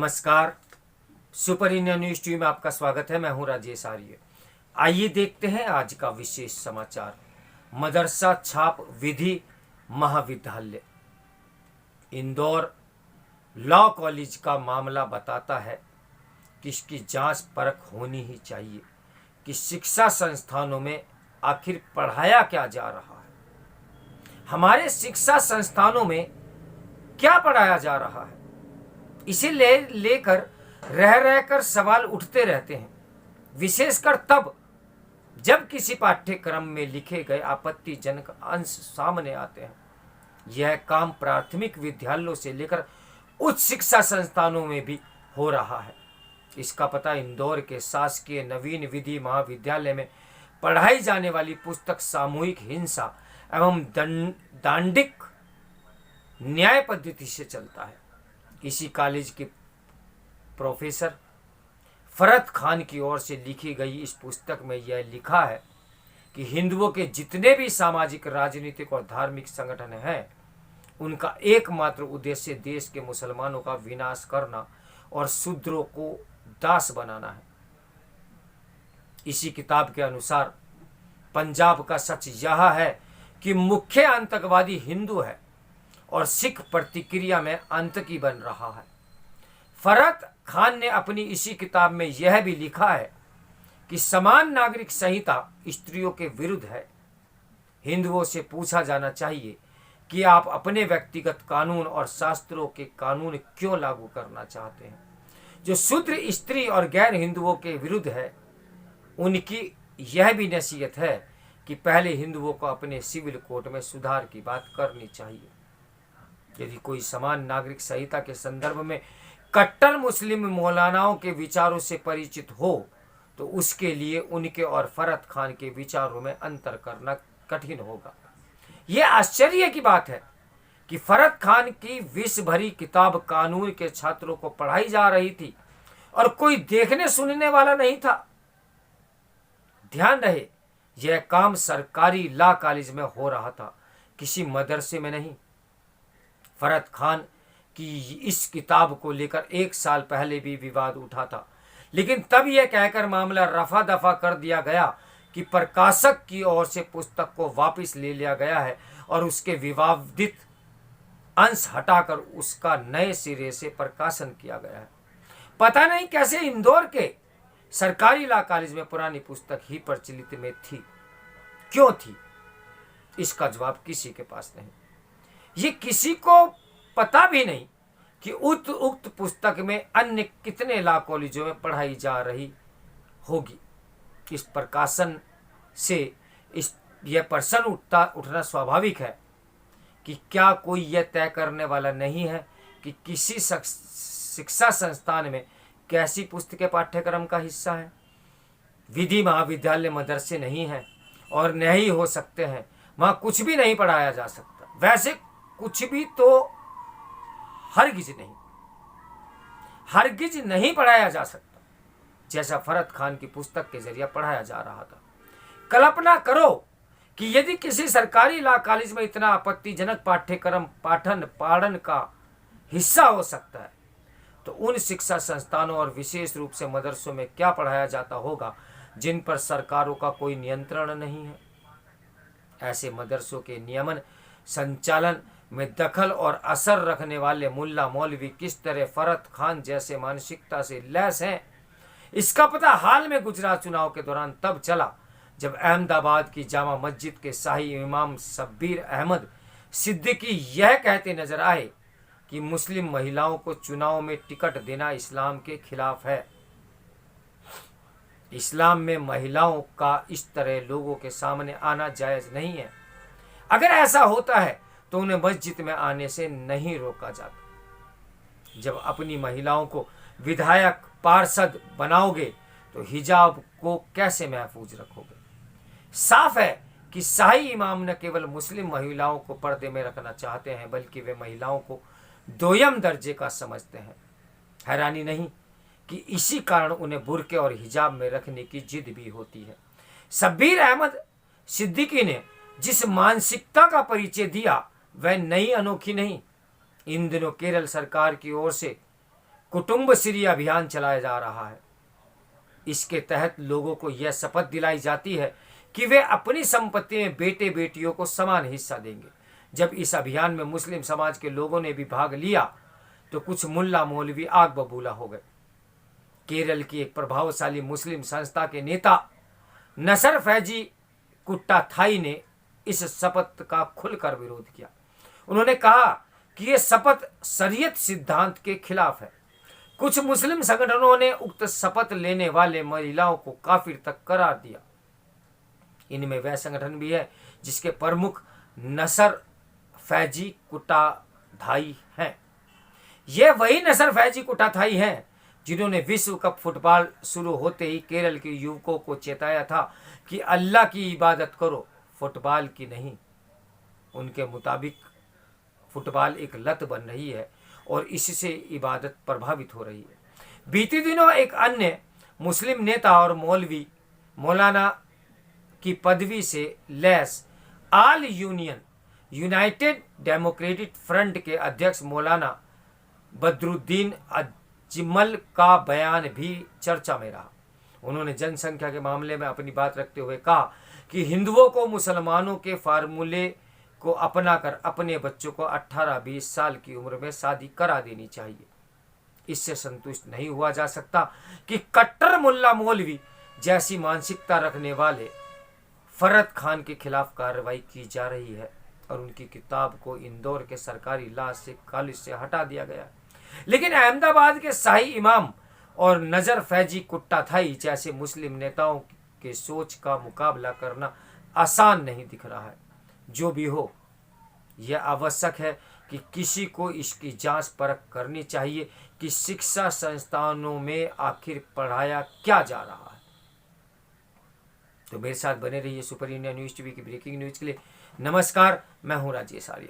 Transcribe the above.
नमस्कार। Super India news TV में आपका स्वागत है। मैं हूं राजेश आर्य। आइए देखते हैं आज का विशेष समाचार। मदरसा छाप विधि महाविद्यालय इंदौर लॉ कॉलेज का मामला बताता है कि इसकी जांच परख होनी ही चाहिए कि शिक्षा संस्थानों में आखिर पढ़ाया क्या जा रहा है। हमारे शिक्षा संस्थानों में क्या पढ़ाया जा रहा है, इसे लेकर रह सवाल उठते रहते हैं, विशेषकर तब जब किसी पाठ्यक्रम में लिखे गए आपत्तिजनक अंश सामने आते हैं। यह काम प्राथमिक विद्यालयों से लेकर उच्च शिक्षा संस्थानों में भी हो रहा है। इसका पता इंदौर के शासकीय नवीन विधि महाविद्यालय में पढ़ाई जाने वाली पुस्तक सामूहिक हिंसा एवं दांडिक न्याय पद्धति से चलता है। इसी कॉलेज के प्रोफेसर फरत खान की ओर से लिखी गई इस पुस्तक में यह लिखा है कि हिंदुओं के जितने भी सामाजिक, राजनीतिक और धार्मिक संगठन हैं, उनका एकमात्र उद्देश्य देश के मुसलमानों का विनाश करना और शूद्रों को दास बनाना है। इसी किताब के अनुसार पंजाब का सच यह है कि मुख्य आतंकवादी हिंदू है और सिख प्रतिक्रिया में आतंकी बन रहा है। फरत खान ने अपनी इसी किताब में यह भी लिखा है कि समान नागरिक संहिता स्त्रियों के विरुद्ध है। हिंदुओं से पूछा जाना चाहिए कि आप अपने व्यक्तिगत कानून और शास्त्रों के कानून क्यों लागू करना चाहते हैं जो शूद्र, स्त्री और गैर हिंदुओं के विरुद्ध है। उनकी यह भी नसीहत है कि पहले हिंदुओं को अपने सिविल कोड में सुधार की बात करनी चाहिए। यदि कोई समान नागरिक संहिता के संदर्भ में कट्टर मुस्लिम मौलानाओं के विचारों से परिचित हो तो उसके लिए उनके और फरत खान के विचारों में अंतर करना कठिन होगा। यह आश्चर्य की बात है कि फरत खान की विष भरी किताब कानून के छात्रों को पढ़ाई जा रही थी और कोई देखने सुनने वाला नहीं था। ध्यान रहे, यह काम सरकारी लॉ कॉलेज में हो रहा था, किसी मदरसे में नहीं। फरत खान की इस किताब को लेकर 1 साल पहले भी विवाद उठा था, लेकिन तब यह कहकर मामला रफा दफा कर दिया गया कि प्रकाशक की ओर से पुस्तक को वापस ले लिया गया है और उसके विवादित अंश हटाकर उसका नए सिरे से प्रकाशन किया गया है। पता नहीं कैसे इंदौर के सरकारी लॉ कॉलेज में पुरानी पुस्तक ही प्रचलित में थी, क्यों थी, इसका जवाब किसी के पास नहीं। ये किसी को पता भी नहीं कि उक्त पुस्तक में अन्य कितने लॉ कॉलेजों में पढ़ाई जा रही होगी। इस प्रकाशन से यह प्रश्न उठना स्वाभाविक है कि क्या कोई यह तय करने वाला नहीं है कि किसी शिक्षा संस्थान में कैसी पुस्तकें पाठ्यक्रम का हिस्सा है। विधि महाविद्यालय मदरसे नहीं है और नहीं हो सकते हैं, वहां कुछ भी नहीं पढ़ाया जा सकता। वैसे कुछ भी तो हरगिज नहीं पढ़ाया जा सकता, जैसा फरत खान की पुस्तक के जरिए पढ़ाया जा रहा था। कल्पना करो कि यदि किसी सरकारी लॉ कॉलेज में इतना आपत्तिजनक पाठ्यक्रम पाठन का हिस्सा हो सकता है, तो उन शिक्षा संस्थानों और विशेष रूप से मदरसों में क्या पढ़ाया जाता होगा जिन पर सरकारों का कोई नियंत्रण नहीं है। ऐसे मदरसों के नियमन संचालन में दखल और असर रखने वाले मुल्ला मौलवी किस तरह फरत खान जैसे मानसिकता से लैस हैं, इसका पता हाल में गुजरात चुनाव के दौरान तब चला जब अहमदाबाद की जामा मस्जिद के शाही इमाम शब्बीर अहमद सिद्दीकी यह कहते नजर आए कि मुस्लिम महिलाओं को चुनाव में टिकट देना इस्लाम के खिलाफ है। इस्लाम में महिलाओं का इस तरह लोगों के सामने आना जायज नहीं है। अगर ऐसा होता है तो उन्हें मस्जिद में आने से नहीं रोका जाता। जब अपनी महिलाओं को विधायक, पार्षद बनाओगे तो हिजाब को कैसे महफूज रखोगे। साफ है कि शाही इमाम न केवल मुस्लिम महिलाओं को पर्दे में रखना चाहते हैं, बल्कि वे महिलाओं को दोयम दर्जे का समझते हैं। हैरानी नहीं कि इसी कारण उन्हें बुर्के और हिजाब में रखने की जिद भी होती है। शब्बीर अहमद सिद्दीकी ने जिस मानसिकता का परिचय दिया वह नई अनोखी नहीं। इन दिनों केरल सरकार की ओर से कुटुंबश्री अभियान चलाया जा रहा है। इसके तहत लोगों को यह शपथ दिलाई जाती है कि वे अपनी संपत्ति में बेटे बेटियों को समान हिस्सा देंगे। जब इस अभियान में मुस्लिम समाज के लोगों ने भी भाग लिया तो कुछ मुल्ला मौलवी आग बबूला हो गए। केरल की एक प्रभावशाली मुस्लिम संस्था के नेता नसर फैजी कुट्टाथाई ने इस शपथ का खुलकर विरोध किया। उन्होंने कहा कि यह शपथ शरीयत सिद्धांत के खिलाफ है। कुछ मुस्लिम संगठनों ने उक्त शपथ लेने वाले महिलाओं को काफिर तक करार दिया। इनमें वह संगठन भी है जिसके प्रमुख नसर फैजी कुट्टाथाई हैं। यह वही नसर फैजी कुट्टाथाई हैं जिन्होंने विश्व कप फुटबॉल शुरू होते ही केरल के युवकों को चेताया था कि अल्लाह की इबादत करो, फुटबॉल की नहीं। उनके मुताबिक फुटबॉल एक लत बन रही है और इससे इबादत प्रभावित हो रही है। बीते दिनों एक अन्य मुस्लिम नेता और मौलवी मौलाना की पदवी से लैस आल यूनियन यूनाइटेड डेमोक्रेटिक फ्रंट के अध्यक्ष मौलाना बदरुद्दीन अजमल का बयान भी चर्चा में रहा। उन्होंने जनसंख्या के मामले में अपनी बात रखते हुए कहा कि हिंदुओं को मुसलमानों के फार्मूले को अपनाकर अपने बच्चों को 18-20 साल की उम्र में शादी करा देनी चाहिए। इससे संतुष्ट नहीं हुआ जा सकता कि कट्टर मुल्ला मौलवी जैसी मानसिकता रखने वाले फरद खान के खिलाफ कार्रवाई की जा रही है और उनकी किताब को इंदौर के सरकारी कॉलेज से हटा दिया गया। लेकिन अहमदाबाद के शाही इमाम और नजर फैजी कुट्टाथाई जैसे मुस्लिम नेताओं के सोच का मुकाबला करना आसान नहीं दिख रहा है। जो भी हो, यह आवश्यक है कि किसी को इसकी जांच परख करनी चाहिए कि शिक्षा संस्थानों में आखिर पढ़ाया क्या जा रहा है। तो मेरे साथ बने रहिए सुपर इंडिया न्यूज़ टीवी की ब्रेकिंग न्यूज़ के लिए। नमस्कार, मैं हूं राजेश आर्य।